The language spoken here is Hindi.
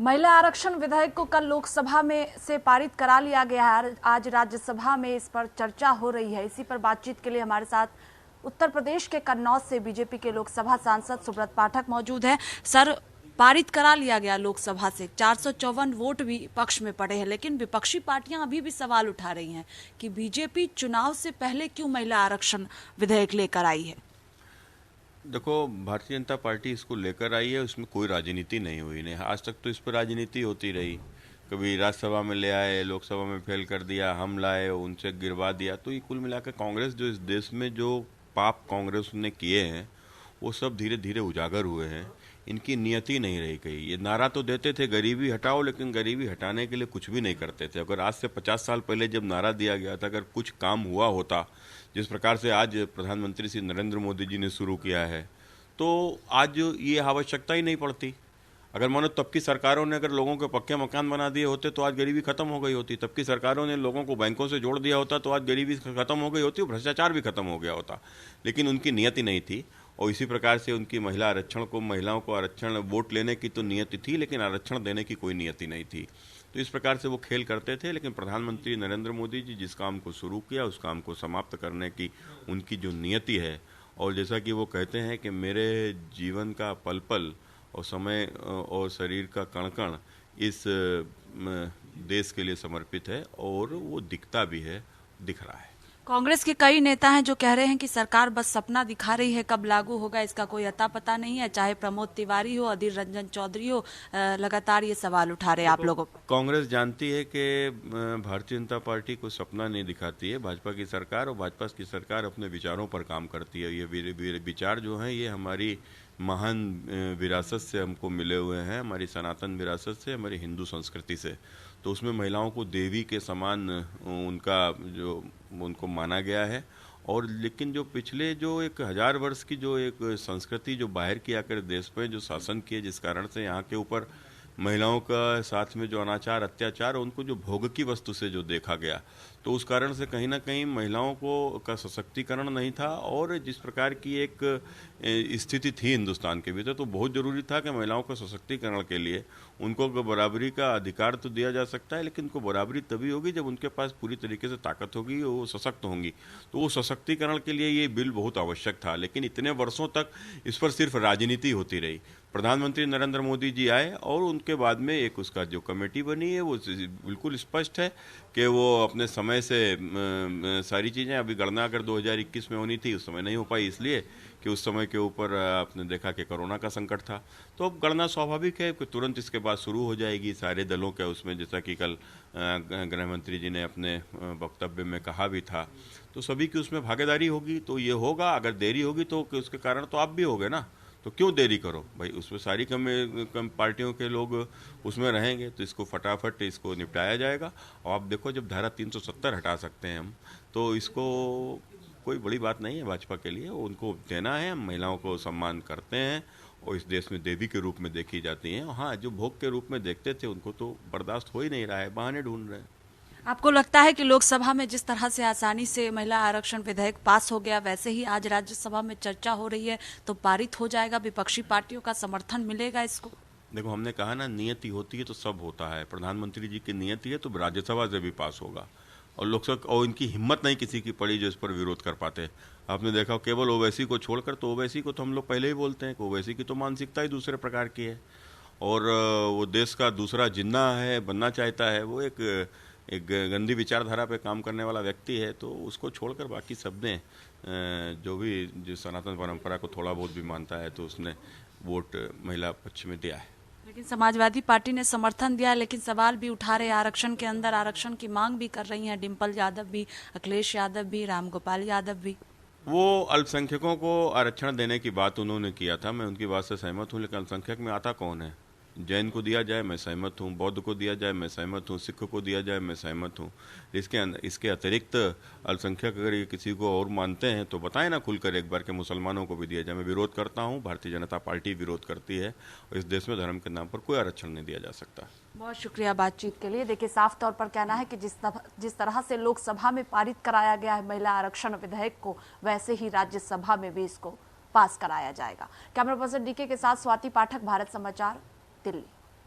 महिला आरक्षण विधेयक को कल लोकसभा में से पारित करा लिया गया है। आज राज्यसभा में इस पर चर्चा हो रही है। इसी पर बातचीत के लिए हमारे साथ उत्तर प्रदेश के कन्नौज से बीजेपी के लोकसभा सांसद सुब्रत पाठक मौजूद हैं। सर, पारित करा लिया गया लोकसभा से, 454 वोट भी पक्ष में पड़े हैं, लेकिन विपक्षी पार्टियां अभी भी सवाल उठा रही हैं कि बीजेपी चुनाव से पहले क्यों महिला आरक्षण विधेयक लेकर आई है। देखो, भारतीय जनता पार्टी इसको लेकर आई है, उसमें कोई राजनीति नहीं हुई नहीं। आज तक तो इस पर राजनीति होती रही। कभी राज्यसभा में ले आए, लोकसभा में फेल कर दिया, हम लाए, उनसे गिरवा दिया। तो ये कुल मिलाकर कांग्रेस जो इस देश में जो पाप कांग्रेस ने किए हैं वो सब धीरे धीरे उजागर हुए हैं। इनकी नियति नहीं रही कहीं। ये नारा तो देते थे गरीबी हटाओ, लेकिन गरीबी हटाने के लिए कुछ भी नहीं करते थे। अगर आज से 50 साल पहले जब नारा दिया गया था, अगर कुछ काम हुआ होता जिस प्रकार से आज प्रधानमंत्री श्री नरेंद्र मोदी जी ने शुरू किया है, तो आज ये आवश्यकता ही नहीं पड़ती। अगर मानो तब की सरकारों ने अगर लोगों के पक्के मकान बना दिए होते तो आज गरीबी खत्म हो गई होती। तब की सरकारों ने लोगों को बैंकों से जोड़ दिया होता तो आज गरीबी खत्म हो गई होती और भ्रष्टाचार भी खत्म हो गया होता। लेकिन उनकी नियति नहीं थी। और इसी प्रकार से उनकी महिला आरक्षण को, महिलाओं को आरक्षण वोट लेने की तो नियति थी, लेकिन आरक्षण देने की कोई नियति नहीं थी। तो इस प्रकार से वो खेल करते थे। लेकिन प्रधानमंत्री नरेंद्र मोदी जी जिस काम को शुरू किया उस काम को समाप्त करने की उनकी जो नियति है, और जैसा कि वो कहते हैं कि मेरे जीवन का पल पल और समय और शरीर का कण कण इस देश के लिए समर्पित है, और वो दिखता भी है, दिख रहा है। कांग्रेस के कई नेता हैं जो कह रहे हैं कि सरकार बस सपना दिखा रही है, कब लागू होगा इसका कोई अता पता नहीं है। चाहे प्रमोद तिवारी हो, अधीर रंजन चौधरी हो, लगातार ये सवाल उठा रहे हैं आप लोगों को। कांग्रेस जानती है कि भारतीय जनता पार्टी को सपना नहीं दिखाती है भाजपा की सरकार, और भाजपा की सरकार अपने विचारों पर काम करती है। ये विचार जो हैं ये हमारी महान विरासत से हमको मिले हुए हैं, हमारी सनातन विरासत से, हमारी हिंदू संस्कृति से। तो उसमें महिलाओं को देवी के समान उनको माना गया है। और लेकिन जो पिछले जो 1000 वर्ष की जो एक संस्कृति जो बाहर की आकर देश पे जो शासन किए, जिस कारण से यहाँ के ऊपर महिलाओं का साथ में जो अनाचार अत्याचार उनको जो भोग की वस्तु से जो देखा गया, तो उस कारण से कहीं ना कहीं महिलाओं को का सशक्तिकरण नहीं था। और जिस प्रकार की एक स्थिति थी हिंदुस्तान के भीतर, तो बहुत ज़रूरी था कि महिलाओं को सशक्तिकरण के लिए उनको बराबरी का अधिकार तो दिया जा सकता है, लेकिन उनको बराबरी तभी होगी जब उनके पास पूरी तरीके से ताकत होगी, वो सशक्त होंगी। तो वो सशक्तिकरण के लिए ये बिल बहुत आवश्यक था। लेकिन इतने वर्षों तक इस पर सिर्फ राजनीति होती रही। प्रधानमंत्री नरेंद्र मोदी जी आए और उनके बाद में एक उसका जो कमेटी बनी है वो बिल्कुल स्पष्ट है कि वो अपने समय से सारी चीज़ें, अभी गणना अगर 2021 में होनी थी उस समय नहीं हो पाई, इसलिए कि उस समय के ऊपर आपने देखा कि कोरोना का संकट था। तो अब गणना स्वाभाविक है कि तुरंत इसके बाद शुरू हो जाएगी सारे दलों के उसमें, जैसा कि कल गृह मंत्री जी ने अपने वक्तव्य में कहा भी था। तो सभी की उसमें भागीदारी होगी तो ये होगा। अगर देरी होगी तो उसके कारण तो आप भी होगे ना, तो क्यों देरी करो भाई। उसमें सारी कम पार्टियों के लोग उसमें रहेंगे तो इसको फटाफट इसको निपटाया जाएगा। और आप देखो, जब धारा 370 हटा सकते हैं हम, तो इसको कोई बड़ी बात नहीं है भाजपा के लिए। उनको देना है, हम महिलाओं को सम्मान करते हैं और इस देश में देवी के रूप में देखी जाती हैं। हाँ, जो भोग के रूप में देखते थे उनको तो बर्दाश्त हो ही नहीं रहा है, बहाने ढूंढ रहे हैं। आपको लगता है कि लोकसभा में जिस तरह से आसानी से महिला आरक्षण विधेयक पास हो गया, वैसे ही आज राज्यसभा में चर्चा हो रही है तो पारित हो जाएगा, विपक्षी पार्टियों का समर्थन मिलेगा इसको? देखो, हमने कहा ना, नियति होती है तो सब होता है। प्रधानमंत्री जी की नियति है तो राज्यसभा से भी पास होगा। और लोकसभा, और इनकी हिम्मत नहीं किसी की पड़ी जो इस पर विरोध कर पाते। आपने देखा केवल ओवैसी को छोड़कर, तो ओवैसी को तो हम लोग पहले ही बोलते हैं कि ओवैसी की तो मानसिकता ही दूसरे प्रकार की है, और वो देश का दूसरा जिन्ना है, बनना चाहता है। वो एक गंदी विचारधारा पे काम करने वाला व्यक्ति है। तो उसको छोड़कर बाकी सबने जो सनातन परंपरा को थोड़ा बहुत भी मानता है, तो उसने वोट महिला पक्ष में दिया है। लेकिन समाजवादी पार्टी ने समर्थन दिया, लेकिन सवाल भी उठा रहे आरक्षण के अंदर, आरक्षण की मांग भी कर रही हैं डिम्पल यादव भी, अखिलेश यादव भी, रामगोपाल यादव भी। वो अल्पसंख्यकों को आरक्षण देने की बात उन्होंने किया था, मैं उनकी बात से सहमत हूँ। लेकिन अल्पसंख्यक में आता कौन है? जैन को दिया जाए मैं सहमत हूँ, बौद्ध को दिया जाए मैं सहमत हूँ, सिख को दिया जाए मैं सहमत हूँ। इसके अतिरिक्त अल्पसंख्यक अगर ये किसी को और मानते हैं तो बताएं ना खुलकर एक बार, के मुसलमानों को भी दिया जाए। मैं विरोध करता हूँ, भारतीय जनता पार्टी विरोध करती है, और इस देश में धर्म के नाम पर कोई आरक्षण नहीं दिया जा सकता। बहुत शुक्रिया बातचीत के लिए। देखिए, साफ तौर पर कहना है कि जिस तरह से लोकसभा में पारित कराया गया है महिला आरक्षण विधेयक को, वैसे ही राज्यसभा में भी इसको पास कराया जाएगा। कैमरा पर्सन डीके के साथ स्वाति पाठक, भारत समाचार, दिल्ली।